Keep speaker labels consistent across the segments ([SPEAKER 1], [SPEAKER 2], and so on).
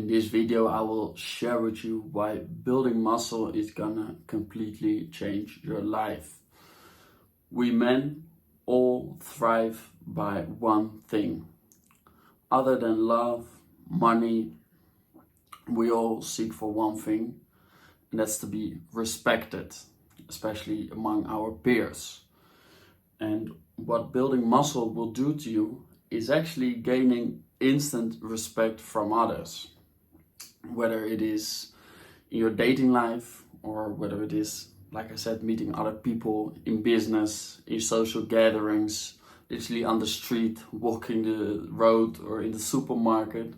[SPEAKER 1] this video I will share with you why building muscle is gonna completely change your life. We men all thrive by one thing. Other than love, money, we all seek for one thing, and that's to be respected, especially among our peers. And what building muscle will do to you is actually gaining instant respect from others. Whether it is in your dating life or whether it is, like I said, meeting other people in business, in social gatherings, literally on the street, walking the road or in the supermarket.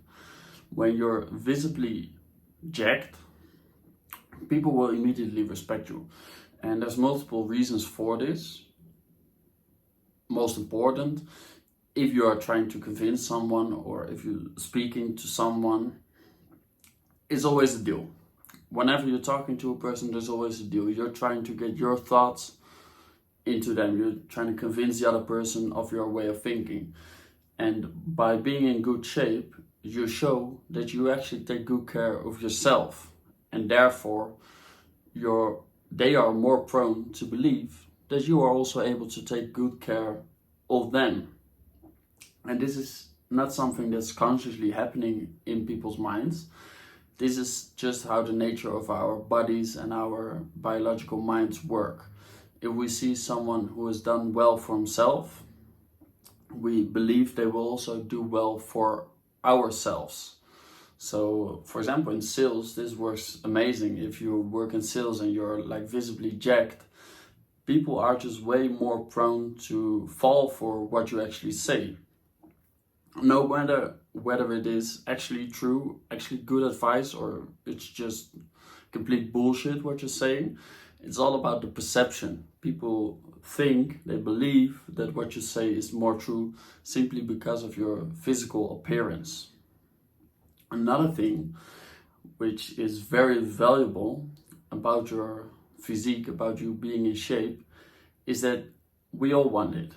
[SPEAKER 1] When you're visibly jacked, people will immediately respect you. And there's multiple reasons for this. Most important, if you are trying to convince someone or if you're speaking to someone, it's always a deal. Whenever you're talking to a person, there's always a deal. You're trying to get your thoughts into them. You're trying to convince the other person of your way of thinking. And by being in good shape, you show that you actually take good care of yourself. And therefore, they are more prone to believe that you are also able to take good care of them. And this is not something that's consciously happening in people's minds. This is just how the nature of our bodies and our biological minds work. If we see someone who has done well for himself, we believe they will also do well for ourselves. So, for example, in sales, this works amazing. If you work in sales and you're like visibly jacked, people are just way more prone to fall for what you actually say. No matter whether it is actually true, actually good advice, or it's just complete bullshit what you're saying. It's all about the perception. People think, they believe that what you say is more true simply because of your physical appearance. Another thing which is very valuable about your physique, about you being in shape, is that we all want it.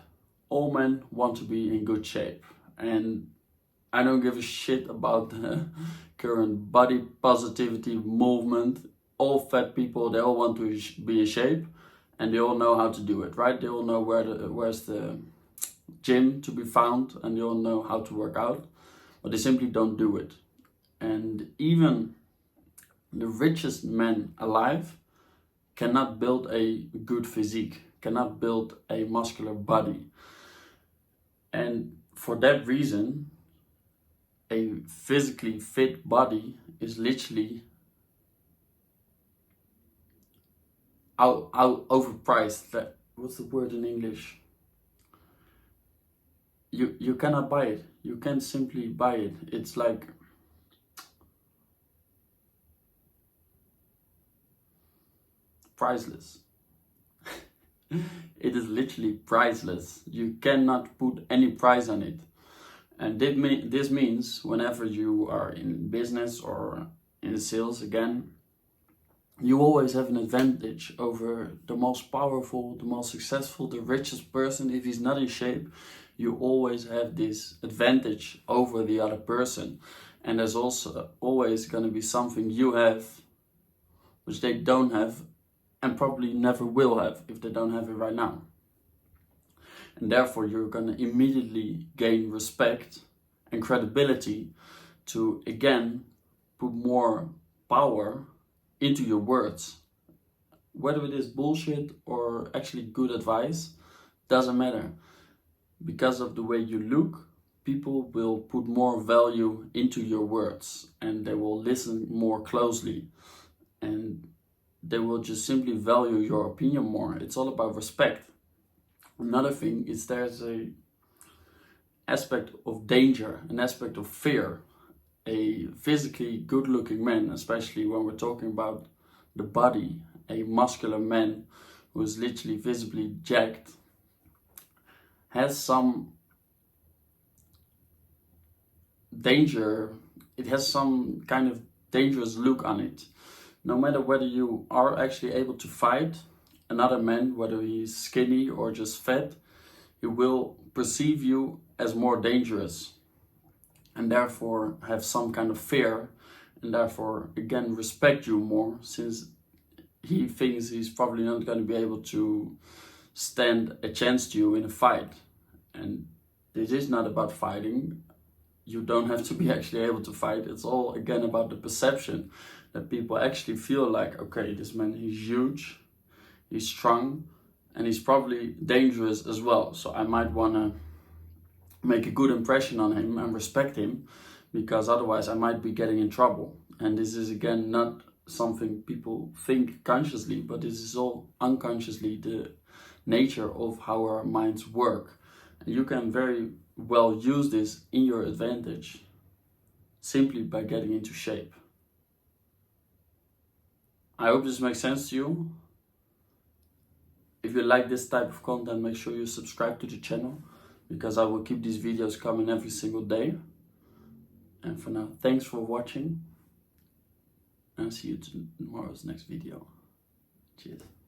[SPEAKER 1] All men want to be in good shape. And I don't give a shit about the current body positivity movement. All fat people, they all want to be in shape and they all know how to do it, right? They all know where's the gym to be found and they all know how to work out, but they simply don't do it. And even the richest men alive cannot build a good physique, cannot build a muscular body. And for that reason, a physically fit body is literally out overpriced. What's the word in English? You cannot buy it. You can't simply buy it. It's like priceless. It is literally priceless. You cannot put any price on it. And this means whenever you are in business or in sales again, you always have an advantage over the most powerful, the most successful, the richest person. If he's not in shape, you always have this advantage over the other person. And there's also always going to be something you have which they don't have and probably never will have if they don't have it right now. And therefore you're going to immediately gain respect and credibility to again put more power into your words. Whether it is bullshit or actually good advice, doesn't matter. Because of the way you look, people will put more value into your words and they will listen more closely and they will just simply value your opinion more. It's all about respect. Another thing is there's a aspect of danger, an aspect of fear. A physically good looking man, especially when we're talking about the body, a muscular man who is literally visibly jacked, has some danger. It has some kind of dangerous look on it. No matter whether you are actually able to fight another man, whether he's skinny or just fat, he will perceive you as more dangerous and therefore have some kind of fear and therefore again respect you more, since he thinks he's probably not going to be able to stand a chance to you in a fight. And this is not about fighting. You don't have to be actually able to fight. It's all again about the perception that people actually feel like, okay, this man, he's huge, he's strong, and he's probably dangerous as well. So I might want to make a good impression on him and respect him, because otherwise I might be getting in trouble. And this is again not something people think consciously, but this is all unconsciously the nature of how our minds work. And you can very well use this in your advantage simply by getting into shape. I hope this makes sense to you. If you like this type of content, make sure you subscribe to the channel, because I will keep these videos coming every single day. And for now, thanks for watching, and see you tomorrow's next video. Cheers.